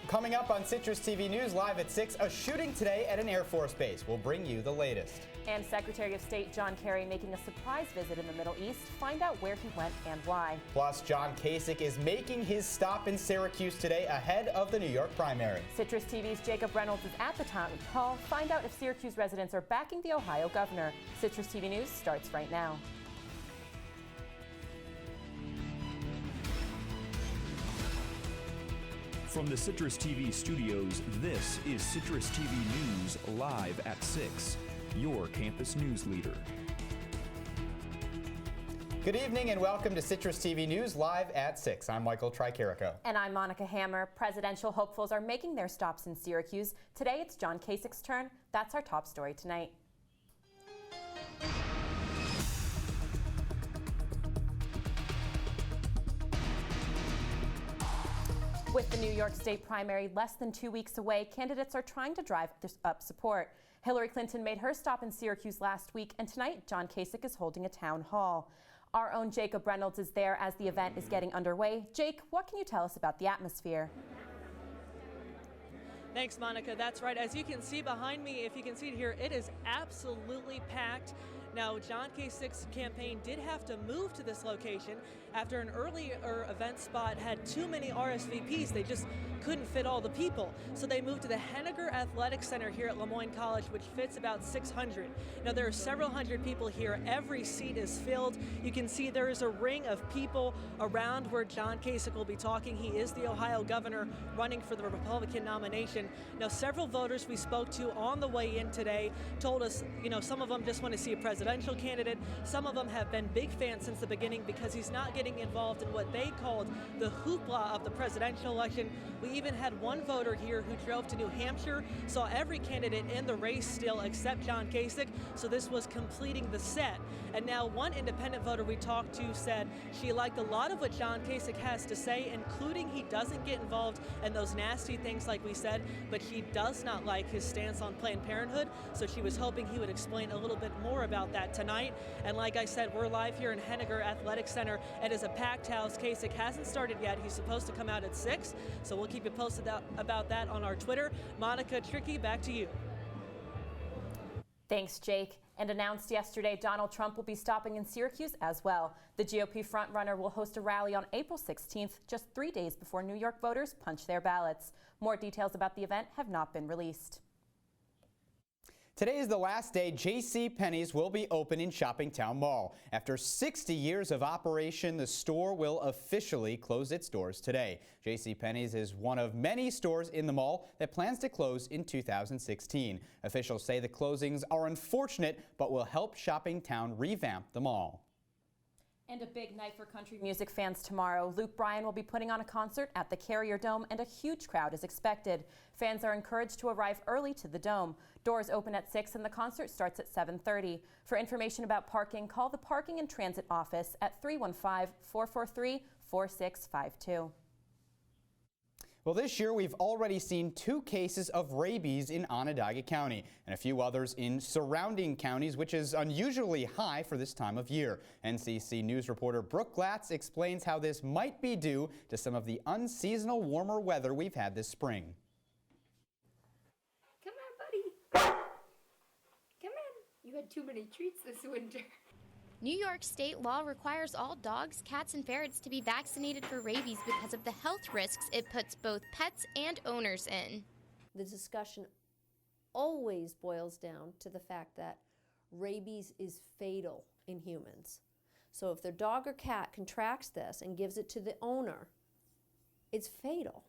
Coming up on Citrus TV News live at 6, a shooting today at an Air Force base. We'll bring you the latest. And Secretary of State John Kerry making a surprise visit in the Middle East. Find out where he went and why. Plus, John Kasich is making his stop in Syracuse today ahead of the New York primary. Citrus TV's Jacob Reynolds is at the town hall. Find out if Syracuse residents are backing the Ohio governor. Citrus TV News starts right now. From the Citrus TV studios, this is Citrus TV News live at 6, your campus news leader. Good evening and welcome to Citrus TV News live at 6. I'm Michael Tricarico. And I'm Monika Hammer. Presidential hopefuls are making their stops in Syracuse. Today it's John Kasich's turn. That's our top story tonight. With the New York State primary less than 2 weeks away, candidates are trying to drive up support. Hillary Clinton made her stop in Syracuse last week, and tonight John Kasich is holding a town hall. Our own Jacob Reynolds is there as the event is getting underway. Jake, what can you tell us about the atmosphere? Thanks, Monica. That's right. As you can see behind me, if you can see it here, it is absolutely packed. Now, John Kasich's campaign did have to move to this location after an earlier event spot had too many RSVPs. They just couldn't fit all the people. So they moved to the Henniger Athletic Center here at Lemoyne College, which fits about 600. Now, there are several hundred people here. Every seat is filled. You can see there is a ring of people around where John Kasich will be talking. He is the Ohio governor running for the Republican nomination. Now, several voters we spoke to on the way in today told us, some of them just want to see a presidential candidate. Some of them have been big fans since the beginning because he's not getting involved in what they called the hoopla of the presidential election. We even had one voter here who drove to New Hampshire, saw every candidate in the race still except John Kasich, so this was completing the set. And now one independent voter we talked to said she liked a lot of what John Kasich has to say, including he doesn't get involved in those nasty things like we said, but she does not like his stance on Planned Parenthood, so she was hoping he would explain a little bit more about that tonight. And like I said, we're live here in Henniger Athletic Center. It is a packed house. Kasich hasn't started yet. He's supposed to come out at 6, so we'll keep you posted about that on our Twitter. Monica, Tricky, back to you. Thanks, Jake. And announced yesterday, Donald Trump will be stopping in Syracuse as well. The GOP frontrunner will host a rally on April 16th, just 3 days before New York voters punch their ballots. More details about the event have not been released. Today is the last day JCPenney's will be open in Shoppingtown Mall. After 60 years of operation, the store will officially close its doors today. JCPenney's is one of many stores in the mall that plans to close in 2016. Officials say the closings are unfortunate, but will help Shoppingtown revamp the mall. And a big night for country music fans tomorrow. Luke Bryan will be putting on a concert at the Carrier Dome, and a huge crowd is expected. Fans are encouraged to arrive early to the Dome. Doors open at 6 and the concert starts at 7:30. For information about parking, call the Parking and Transit Office at 315-443-4652. Well, this year we've already seen 2 cases of rabies in Onondaga County and a few others in surrounding counties, which is unusually high for this time of year. NCC News reporter Brooke Glatz explains how this might be due to some of the unseasonal warmer weather we've had this spring. Come on, buddy. Come on. You had too many treats this winter. New York state law requires all dogs, cats, and ferrets to be vaccinated for rabies because of the health risks it puts both pets and owners in. The discussion always boils down to the fact that rabies is fatal in humans. So if their dog or cat contracts this and gives it to the owner, it's fatal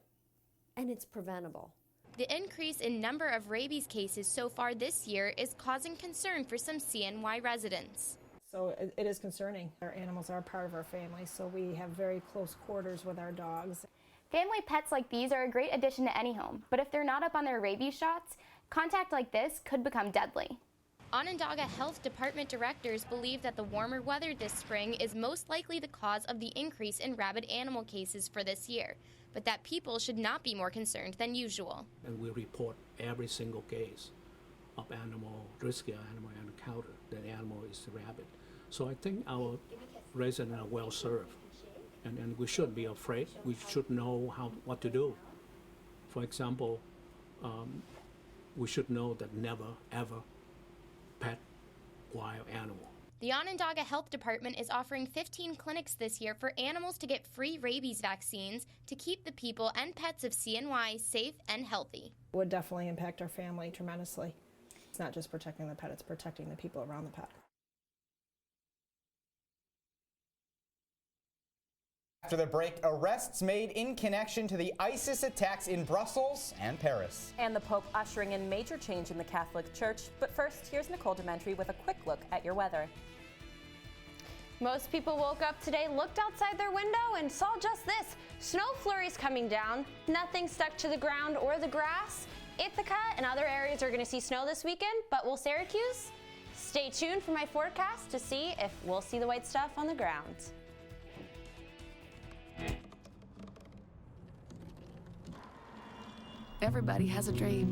and it's preventable. The increase in number of rabies cases so far this year is causing concern for some CNY residents. So it is concerning. Our animals are part of our family, so we have very close quarters with our dogs. Family pets like these are a great addition to any home, but if they're not up on their rabies shots, contact like this could become deadly. Onondaga Health Department directors believe that the warmer weather this spring is most likely the cause of the increase in rabid animal cases for this year, but that people should not be more concerned than usual. And we report every single case of risky animal encounter. The animal is rabid. So I think our residents are well served, and we shouldn't be afraid. We should know what to do. For example, we should know that never, ever pet wild animal. The Onondaga Health Department is offering 15 clinics this year for animals to get free rabies vaccines to keep the people and pets of CNY safe and healthy. It would definitely impact our family tremendously. It's not just protecting the pet, it's protecting the people around the pet. After the break, arrests made in connection to the ISIS attacks in Brussels and Paris. And the Pope ushering in major change in the Catholic Church. But first, here's Nicole Dementry with a quick look at your weather. Most people woke up today, looked outside their window, and saw just this. Snow flurries coming down. Nothing stuck to the ground or the grass. Ithaca and other areas are going to see snow this weekend, but will Syracuse? Stay tuned for my forecast to see if we'll see the white stuff on the ground. Everybody has a dream.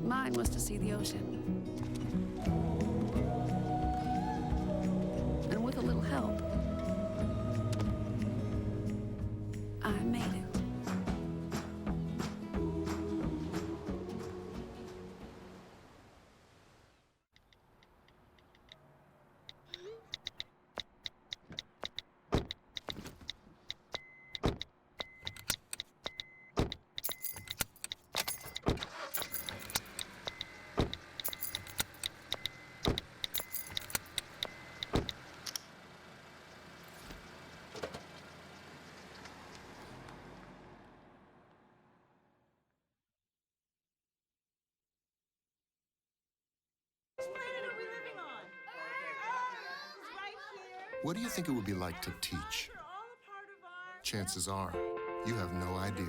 Mine was to see the ocean. And with a little help, I made it. What do you think it would be like to teach? Chances are, you have no idea.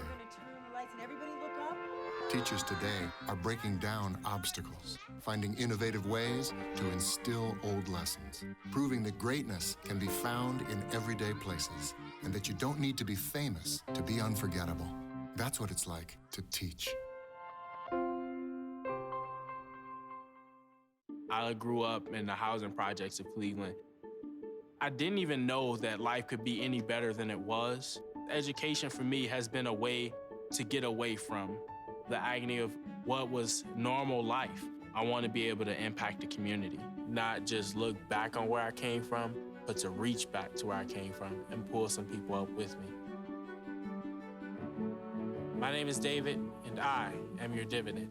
Teachers today are breaking down obstacles, finding innovative ways to instill old lessons, proving that greatness can be found in everyday places, and that you don't need to be famous to be unforgettable. That's what it's like to teach. I grew up in the housing projects of Cleveland. I didn't even know that life could be any better than it was. Education for me has been a way to get away from the agony of what was normal life. I want to be able to impact the community, not just look back on where I came from, but to reach back to where I came from and pull some people up with me. My name is David, and I am your dividend.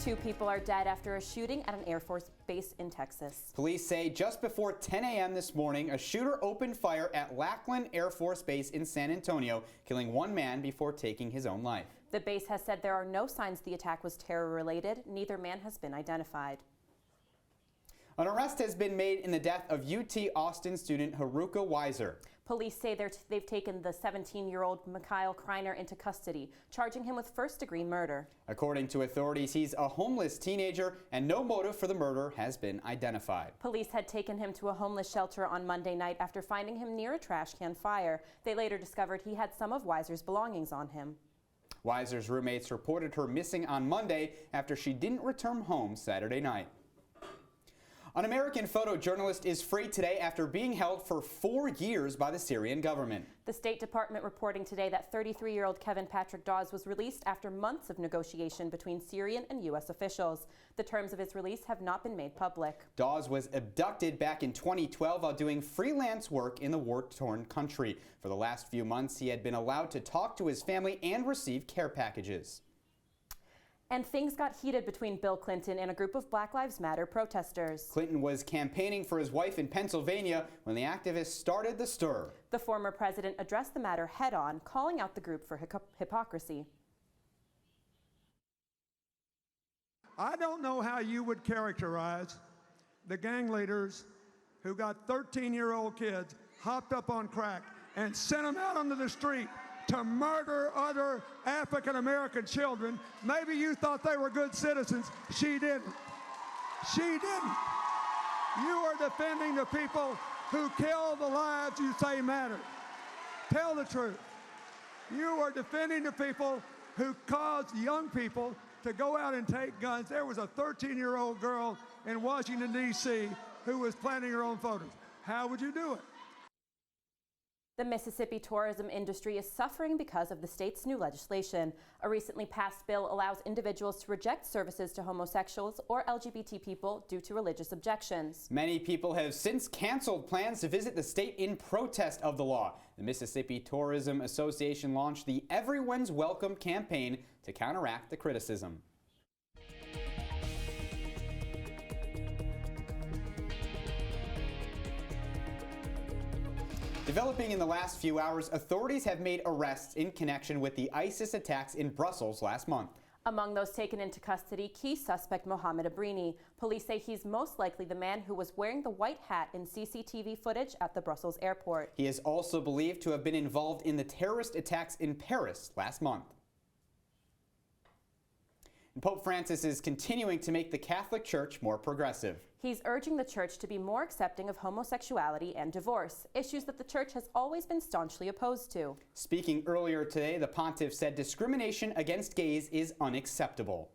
Two people are dead after a shooting at an Air Force base in Texas. Police say just before 10 a.m. this morning, a shooter opened fire at Lackland Air Force Base in San Antonio, killing one man before taking his own life. The base has said there are no signs the attack was terror-related. Neither man has been identified. An arrest has been made in the death of UT Austin student Haruka Weiser. Police say they've taken the 17-year-old Mikhail Kreiner into custody, charging him with first-degree murder. According to authorities, he's a homeless teenager, and no motive for the murder has been identified. Police had taken him to a homeless shelter on Monday night after finding him near a trash can fire. They later discovered he had some of Weiser's belongings on him. Weiser's roommates reported her missing on Monday after she didn't return home Saturday night. An American photojournalist is free today after being held for 4 years by the Syrian government. The State Department reporting today that 33-year-old Kevin Patrick Dawes was released after months of negotiation between Syrian and U.S. officials. The terms of his release have not been made public. Dawes was abducted back in 2012 while doing freelance work in the war-torn country. For the last few months, he had been allowed to talk to his family and receive care packages. And things got heated between Bill Clinton and a group of Black Lives Matter protesters. Clinton was campaigning for his wife in Pennsylvania when the activists started the stir. The former president addressed the matter head-on, calling out the group for hypocrisy. I don't know how you would characterize the gang leaders who got 13-year-old kids hopped up on crack and sent them out onto the street to murder other African-American children. Maybe you thought they were good citizens. She didn't. She didn't. You are defending the people who kill the lives you say matter. Tell the truth. You are defending the people who caused young people to go out and take guns. There was a 13-year-old girl in Washington, D.C. who was planting her own photos. How would you do it? The Mississippi tourism industry is suffering because of the state's new legislation. A recently passed bill allows individuals to reject services to homosexuals or LGBT people due to religious objections. Many people have since canceled plans to visit the state in protest of the law. The Mississippi Tourism Association launched the Everyone's Welcome campaign to counteract the criticism. Developing in the last few hours, authorities have made arrests in connection with the ISIS attacks in Brussels last month. Among those taken into custody, key suspect Mohammed Abrini. Police say he's most likely the man who was wearing the white hat in CCTV footage at the Brussels airport. He is also believed to have been involved in the terrorist attacks in Paris last month. And Pope Francis is continuing to make the Catholic Church more progressive. He's urging the church to be more accepting of homosexuality and divorce, issues that the church has always been staunchly opposed to. Speaking earlier today, the pontiff said discrimination against gays is unacceptable.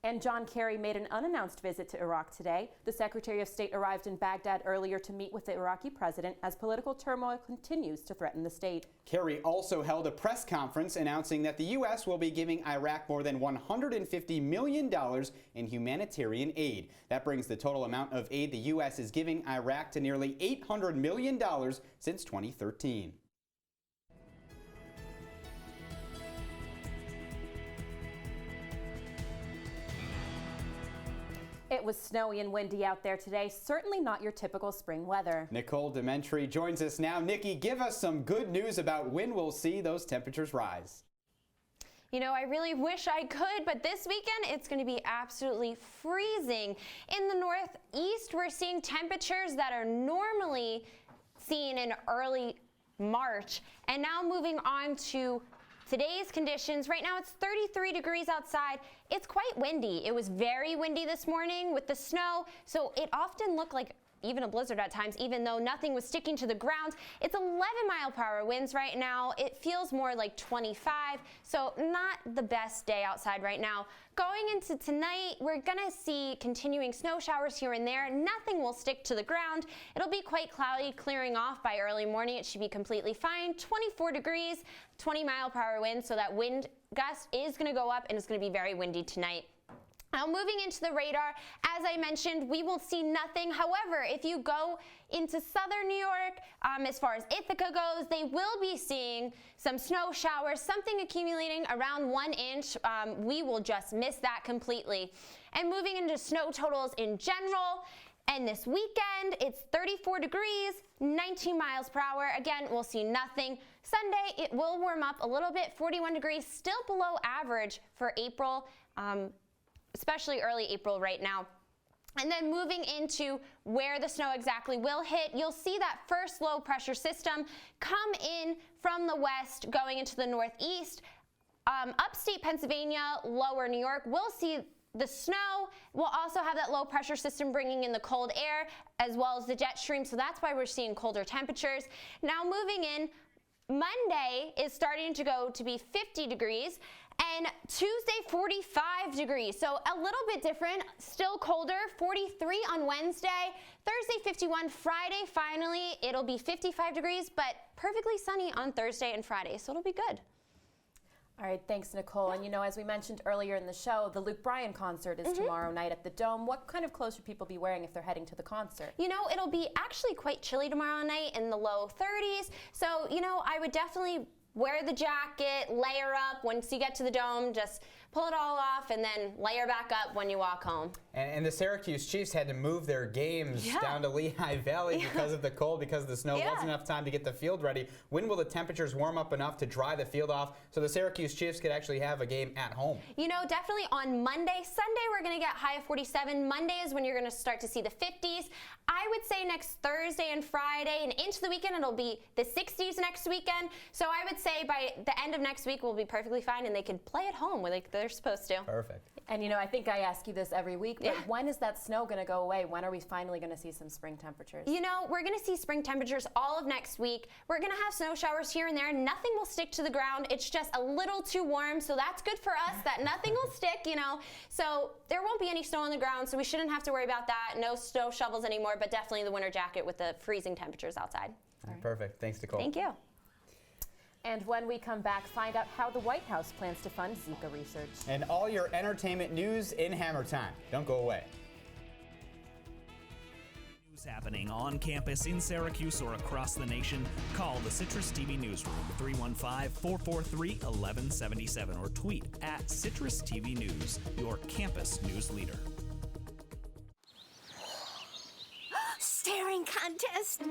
And John Kerry made an unannounced visit to Iraq today. The Secretary of State arrived in Baghdad earlier to meet with the Iraqi president as political turmoil continues to threaten the state. Kerry also held a press conference announcing that the U.S. will be giving Iraq more than $150 million in humanitarian aid. That brings the total amount of aid the U.S. is giving Iraq to nearly $800 million since 2013. It was snowy and windy out there today, certainly not your typical spring weather. Nicole Dementri joins us now. Nikki, give us some good news about when we'll see those temperatures rise. You know, I really wish I could, but this weekend it's going to be absolutely freezing. In the northeast, we're seeing temperatures that are normally seen in early March. And now moving on to today's conditions. Right now it's 33 degrees outside. It's quite windy. It was very windy this morning with the snow, so it often looked like even a blizzard at times, even though nothing was sticking to the ground. It's 11-mile-per-hour winds right now. It feels more like 25, so not the best day outside right now. Going into tonight, we're gonna see continuing snow showers here and there. Nothing will stick to the ground. It'll be quite cloudy, clearing off by early morning. It should be completely fine. 24 degrees, 20-mile-per-hour wind, so that wind gust is gonna go up and it's gonna be very windy tonight. Now moving into the radar, as I mentioned, we will see nothing. However, if you go into southern New York, as far as Ithaca goes, they will be seeing some snow showers, something accumulating around 1 inch. We will just miss that completely. And moving into snow totals in general, and this weekend, it's 34 degrees, 19 miles per hour. Again, we'll see nothing. Sunday, it will warm up a little bit, 41 degrees, still below average for April. Especially early April right now. And then moving into where the snow exactly will hit, you'll see that first low pressure system come in from the west going into the northeast. Upstate Pennsylvania, lower New York will see the snow. We'll also have that low pressure system bringing in the cold air as well as the jet stream, so that's why we're seeing colder temperatures. Now moving in, Monday is starting to go to be 50 degrees. And Tuesday, 45 degrees, so a little bit different, still colder, 43 on Wednesday, Thursday 51, Friday finally it'll be 55 degrees, but perfectly sunny on Thursday and Friday, so it'll be good. All right, thanks, Nicole. And you know, as we mentioned earlier in the show, the Luke Bryan concert is tomorrow night at the Dome. What kind of clothes should people be wearing if they're heading to the concert? You know, it'll be actually quite chilly tomorrow night in the low 30s, so you know, I would definitely wear the jacket, layer up. Once you get to the Dome, just pull it all off and then layer back up when you walk home. And the Syracuse Chiefs had to move their games down to Lehigh Valley because of the cold, because of the snow. Wasn't enough time to get the field ready. When will the temperatures warm up enough to dry the field off so the Syracuse Chiefs could actually have a game at home? You know, definitely on Monday. Sunday, we're going to get high of 47. Monday is when you're going to start to see the 50s. I would say next Thursday and Friday and into the weekend, it'll be the 60s next weekend. So I would say by the end of next week we'll be perfectly fine and they could play at home like they're supposed to. Perfect. And you know, I think I ask you this every week, but when is that snow going to go away? When are we finally going to see some spring temperatures? You know, we're going to see spring temperatures all of next week. We're going to have snow showers here and there. Nothing will stick to the ground. It's just a little too warm, so that's good for us that nothing will stick, you know. So there won't be any snow on the ground, so we shouldn't have to worry about that. No snow shovels anymore, but definitely the winter jacket with the freezing temperatures outside. Perfect. Thanks, Nicole. Thank you. And when we come back, find out how the White House plans to fund Zika research. And all your entertainment news in Hammer Time. Don't go away. News happening on campus in Syracuse or across the nation, call the Citrus TV newsroom 315-443-1177 or tweet at Citrus TV News, your campus news leader. Staring contest.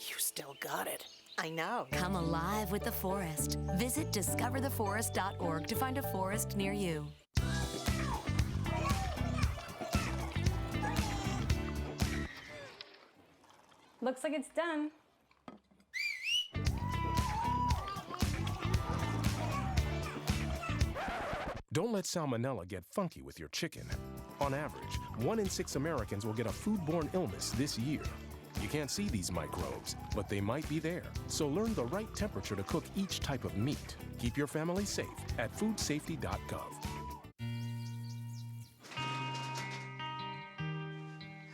You still got it. I know. Come alive with the forest. Visit discovertheforest.org to find a forest near you. Looks like it's done. Don't let salmonella get funky with your chicken. On average, 1 in 6 Americans will get a foodborne illness this year. You can't see these microbes, but they might be there. So learn the right temperature to cook each type of meat. Keep your family safe at foodsafety.gov.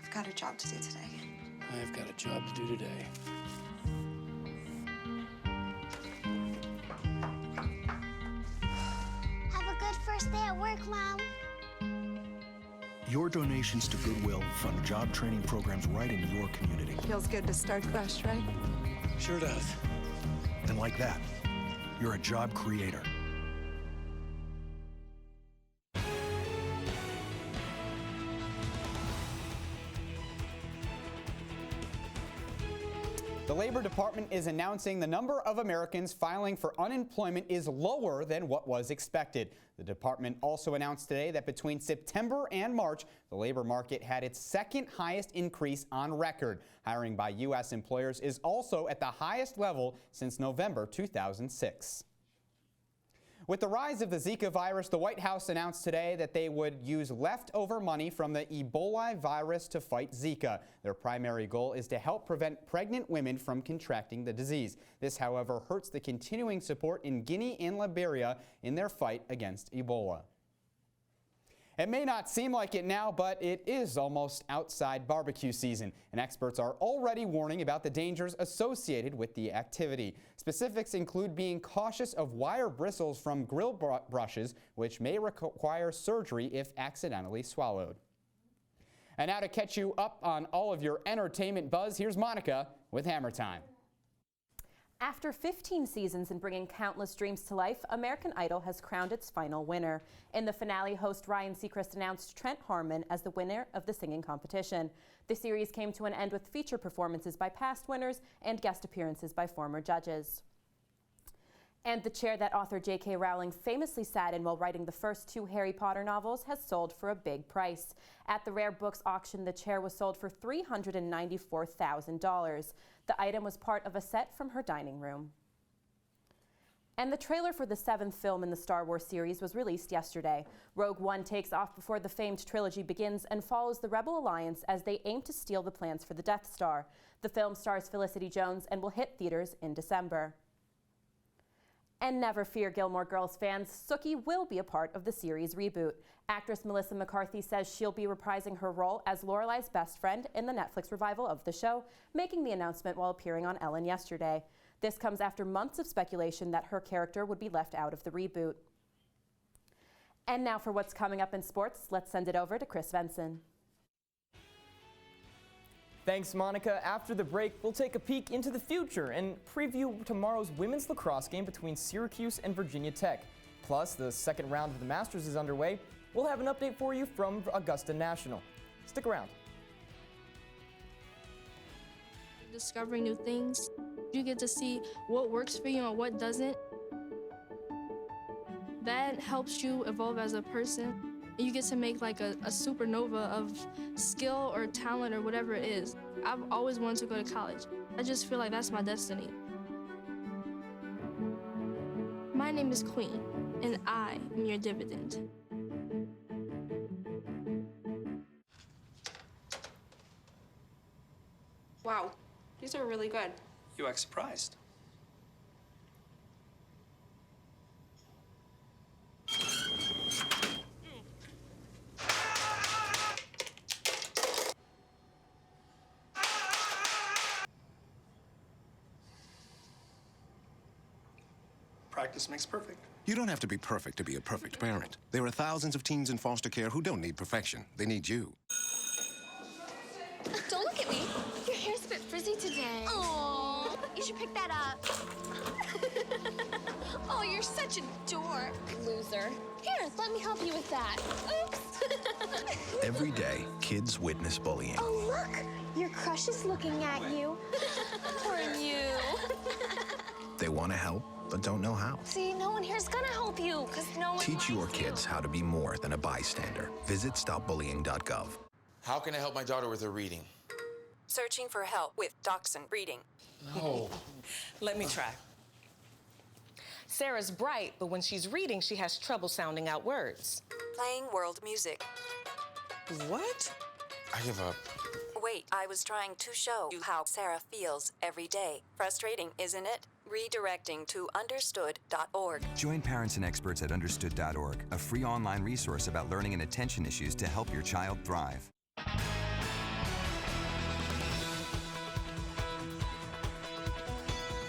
I've got a job to do today. I've got a job to do today. Have a good first day at work, Mom. Your donations to Goodwill fund job training programs right in your community. Feels good to start fresh, right? Sure does. And like that, you're a job creator. The Labor Department is announcing the number of Americans filing for unemployment is lower than what was expected. The department also announced today that between September and March, the labor market had its second highest increase on record. Hiring by U.S. employers is also at the highest level since November 2006. With the rise of the Zika virus, the White House announced today that they would use leftover money from the Ebola virus to fight Zika. Their primary goal is to help prevent pregnant women from contracting the disease. This, however, hurts the continuing support in Guinea and Liberia in their fight against Ebola. It may not seem like it now, but it is almost outside barbecue season, and experts are already warning about the dangers associated with the activity. Specifics include being cautious of wire bristles from grill brushes, which may require surgery if accidentally swallowed. And now to catch you up on all of your entertainment buzz, here's Monika with Hammer Time. After 15 seasons and bringing countless dreams to life, American Idol has crowned its final winner. In the finale, host Ryan Seacrest announced Trent Harmon as the winner of the singing competition. The series came to an end with feature performances by past winners and guest appearances by former judges. And the chair that author J.K. Rowling famously sat in while writing the first 2 Harry Potter novels has sold for a big price. At the Rare Books auction, the chair was sold for $394,000. The item was part of a set from her dining room. And the trailer for the 7th film in the Star Wars series was released yesterday. Rogue One takes off before the famed trilogy begins and follows the Rebel Alliance as they aim to steal the plans for the Death Star. The film stars Felicity Jones and will hit theaters in December. And never fear, Gilmore Girls fans, Sookie will be a part of the series reboot. Actress Melissa McCarthy says she'll be reprising her role as Lorelai's best friend in the Netflix revival of the show, making the announcement while appearing on Ellen yesterday. This comes after months of speculation that her character would be left out of the reboot. And now for what's coming up in sports, let's send it over to Chris Venson. Thanks, Monica. After the break, we'll take a peek into the future and preview tomorrow's women's lacrosse game between Syracuse and Virginia Tech. Plus, the second round of the Masters is underway. We'll have an update for you from Augusta National. Stick around. Discovering new things, you get to see what works for you and what doesn't. That helps you evolve as a person. You get to make like a supernova of skill or talent or whatever it is. I've always wanted to go to college. I just feel like that's my destiny. My name is Queen, and I am your dividend. Wow, these are really good. You act surprised. Practice makes perfect. You don't have to be perfect to be a perfect parent. There are thousands of teens in foster care who don't need perfection. They need you. Don't look at me. Your hair's a bit frizzy today. Oh, you should pick that up. Oh, you're such a dork. Loser. Here, let me help you with that. Oops. Every day, kids witness bullying. Oh, look. Your crush is looking at you. Poor you. They want to help, but don't know how. See, no one here's gonna help you, because no one Teach your likes kids how to be more than a bystander. Visit stopbullying.gov. How can I help my daughter with her reading? Searching for help with Dachshund Reading. No. Let me try. Sarah's bright, but when she's reading, she has trouble sounding out words. Playing world music. What? I give up. Wait, I was trying to show you how Sarah feels every day. Frustrating, isn't it? Redirecting to understood.org. Join parents and experts at understood.org, a free online resource about learning and attention issues to help your child thrive.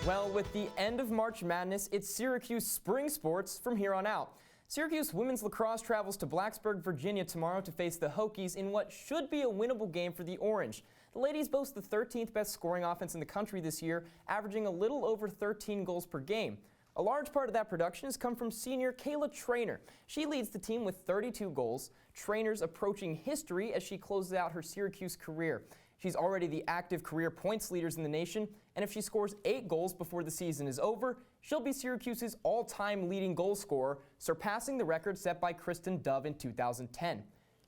Well, with the end of March Madness, it's Syracuse spring sports from here on out. Syracuse women's lacrosse travels to Blacksburg, Virginia tomorrow to face the Hokies in what should be a winnable game for the Orange. The ladies boast the 13th best scoring offense in the country this year, averaging a little over 13 goals per game. A large part of that production has come from senior Kayla Trainer. She leads the team with 32 goals. Trainer's approaching history as she closes out her Syracuse career. She's already the active career points leaders in the nation, and if she scores 8 goals before the season is over, she'll be Syracuse's all-time leading goal scorer, surpassing the record set by Kristen Dove in 2010.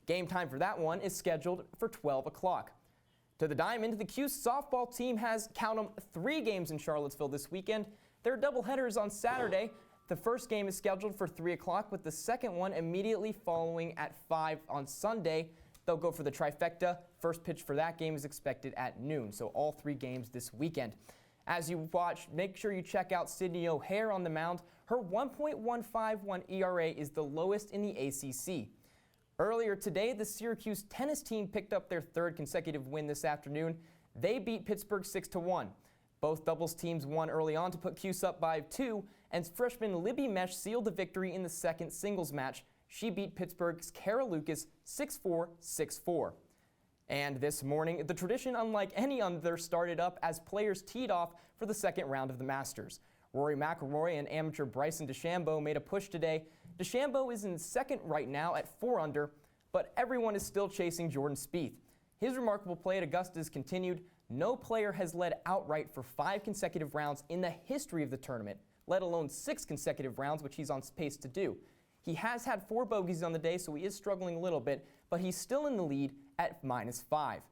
Game time for that one is scheduled for 12 o'clock. To the Diamond, the Cuse softball team has, count 'em, 3 games in Charlottesville this weekend. There are doubleheaders on Saturday. The first game is scheduled for 3 o'clock, with the second one immediately following at 5 on Sunday. They'll go for the trifecta. First pitch for that game is expected at noon, so all 3 games this weekend. As you watch, make sure you check out Sydney O'Hare on the mound. Her 1.151 ERA is the lowest in the ACC. Earlier today, the Syracuse tennis team picked up their 3rd consecutive win this afternoon. They beat Pittsburgh 6-1. Both doubles teams won early on to put Cuse up by 2, and freshman Libby Mesh sealed the victory in the second singles match. She beat Pittsburgh's Kara Lucas 6-4, 6-4. And this morning, the tradition unlike any other started up as players teed off for the second round of the Masters. Rory McIlroy and amateur Bryson DeChambeau made a push today. DeChambeau is in second right now at 4 under, but everyone is still chasing Jordan Spieth. His remarkable play at Augusta has continued. No player has led outright for 5 consecutive rounds in the history of the tournament, let alone 6 consecutive rounds, which he's on pace to do. He has had 4 bogeys on the day, so he is struggling a little bit, but he's still in the lead at -5.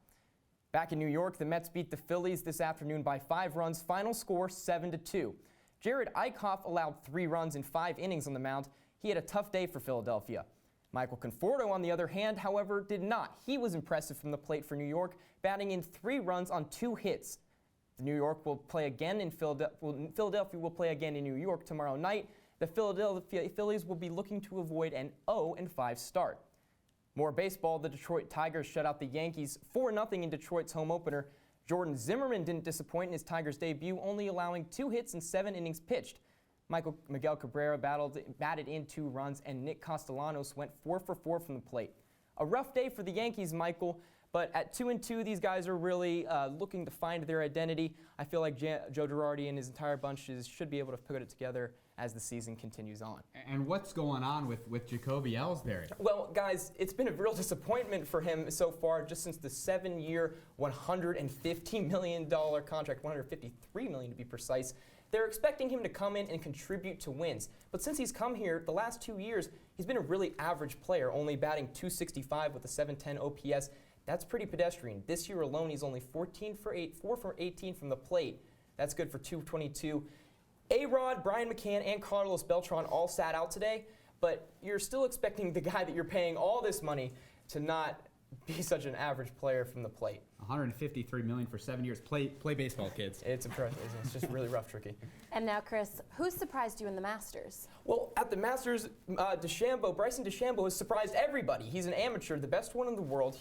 Back in New York, the Mets beat the Phillies this afternoon by 5 runs, final score 7-2. Jared Eichhoff allowed 3 runs in 5 innings on the mound. He had a tough day for Philadelphia. Michael Conforto, on the other hand, however, did not. He was impressive from the plate for New York, batting in 3 runs on 2 hits. New York will play again in Philadelphia will play again in New York tomorrow night. The Philadelphia Phillies will be looking to avoid an 0-5 start. More baseball, the Detroit Tigers shut out the Yankees 4-0 in Detroit's home opener. Jordan Zimmerman didn't disappoint in his Tigers debut, only allowing 2 hits in 7 innings pitched. Miguel Cabrera batted in 2 runs, and Nick Castellanos went 4-for-4 from the plate. A rough day for the Yankees, Michael, but at 2-2, these guys are really looking to find their identity. I feel like Joe Girardi and his entire bunch should be able to put it together as the season continues on. And what's going on with Jacoby Ellsbury? Well, guys, it's been a real disappointment for him so far, just since the 7-year, $150 million contract, $153 million to be precise. They're expecting him to come in and contribute to wins. But since he's come here, the last 2 years, he's been a really average player, only batting .265 with a .710 OPS. That's pretty pedestrian. This year alone, he's only 4 for 18 from the plate. That's good for 222. A-Rod, Brian McCann, and Carlos Beltran all sat out today, but you're still expecting the guy that you're paying all this money to not be such an average player from the plate. $153 million for 7 years. Play baseball, kids. It's impressive. It's just really rough, Tricky. And now, Chris, who surprised you in the Masters? Well, at the Masters, Bryson DeChambeau has surprised everybody. He's an amateur, the best one in the world.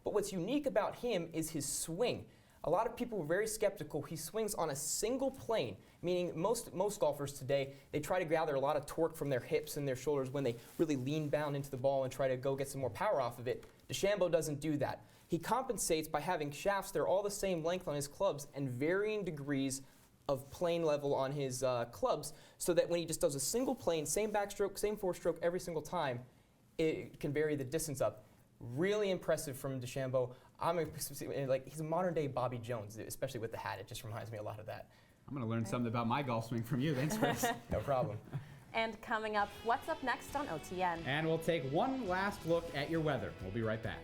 But what's unique about him is his swing. A lot of people were very skeptical. He swings on a single plane, meaning most golfers today, they try to gather a lot of torque from their hips and their shoulders when they really lean down into the ball and try to go get some more power off of it. DeChambeau doesn't do that. He compensates by having shafts that are all the same length on his clubs and varying degrees of plane level on his clubs, so that when he just does a single plane, same backstroke, same four-stroke every single time, it can vary the distance up. Really impressive from DeChambeau. He's a modern-day Bobby Jones, especially with the hat. It just reminds me a lot of that. I'm going to learn something about my golf swing from you. Thanks, Chris. No problem. And coming up, what's up next on OTN? And we'll take one last look at your weather. We'll be right back.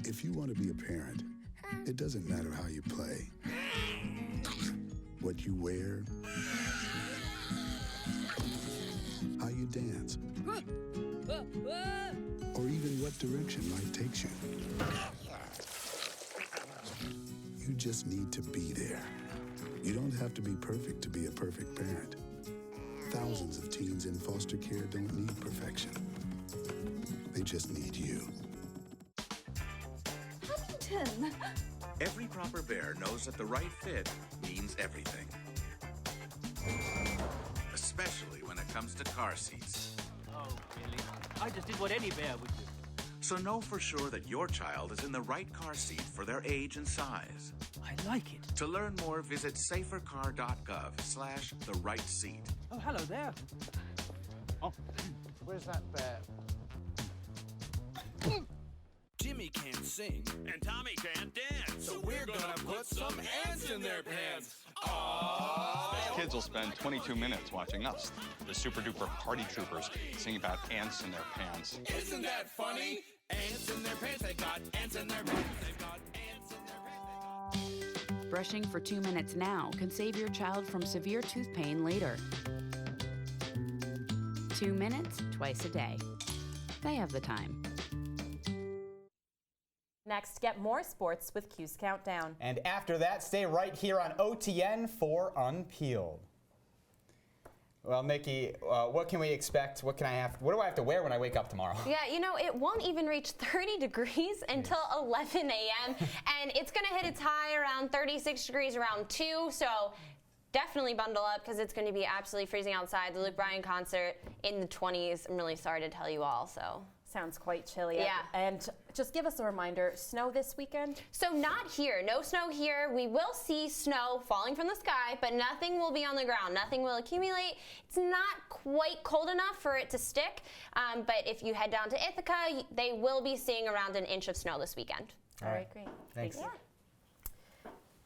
If you want to be a parent, it doesn't matter how you play, what you wear, how you dance, or even what direction life takes you. You just need to be there. You don't have to be perfect to be a perfect parent. Thousands of teens in foster care don't need perfection. They just need you. Huntington! Every proper bear knows that the right fit means everything. Especially when it comes to car seats. Oh, Billy, I just did what any bear would do. So know for sure that your child is in the right car seat for their age and size. I like it. To learn more, visit safercar.gov/the-right seat. Oh, hello there. Oh, where's that bear? Jimmy can't sing, and Tommy can't dance. so we're gonna put some ants in their pants. Kids will spend 22 minutes watching us, the super duper party troopers, sing about ants in their pants. Isn't that funny? Ants in their pants, they got ants in their pants, they've got ants in their pants. Brushing for 2 minutes now can save your child from severe tooth pain later. 2 minutes, twice a day. They have the time. Next, get more sports with Q's Countdown. And after that, stay right here on OTN for Unpeeled. Well, Nikki, what can we expect? What do I have to wear when I wake up tomorrow? Yeah, you know, it won't even reach 30 degrees until 11 a.m. and it's going to hit its high around 36 degrees around 2, so definitely bundle up because it's going to be absolutely freezing outside. The Luke Bryan concert in the 20s. I'm really sorry to tell you all, so. Sounds quite chilly. Yeah. And just give us a reminder, snow this weekend? So not here, no snow here. We will see snow falling from the sky, but nothing will be on the ground. Nothing will accumulate. It's not quite cold enough for it to stick, but if you head down to Ithaca, they will be seeing around an inch of snow this weekend. All right, great. Thanks. Yeah.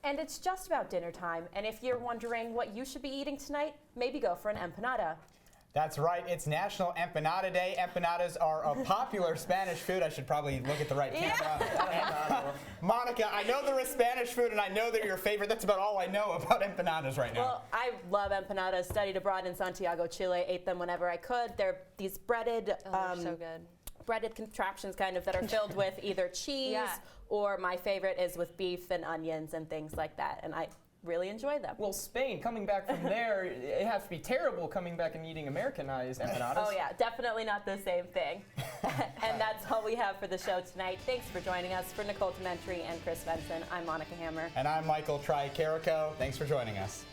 And it's just about dinner time, and if you're wondering what you should be eating tonight, maybe go for an empanada. That's right, it's National Empanada Day. Empanadas are a popular Spanish food. I should probably look at the right camera. Monica, I know they're a Spanish food and I know they're your favorite. That's about all I know about empanadas right now. Well, I love empanadas. Studied abroad in Santiago, Chile. Ate them whenever I could. They're these breaded, so good. breaded contraptions kind of that are filled with either cheese or my favorite is with beef and onions and things like that. And I really enjoy them. Well, Spain, coming back from there, it has to be terrible coming back and eating Americanized empanadas. Oh yeah, definitely not the same thing. And that's all we have for the show tonight. Thanks for joining us. For Nicole Dementri and Chris Benson, I'm Monika Hammer. And I'm Michael Tricarico. Thanks for joining us.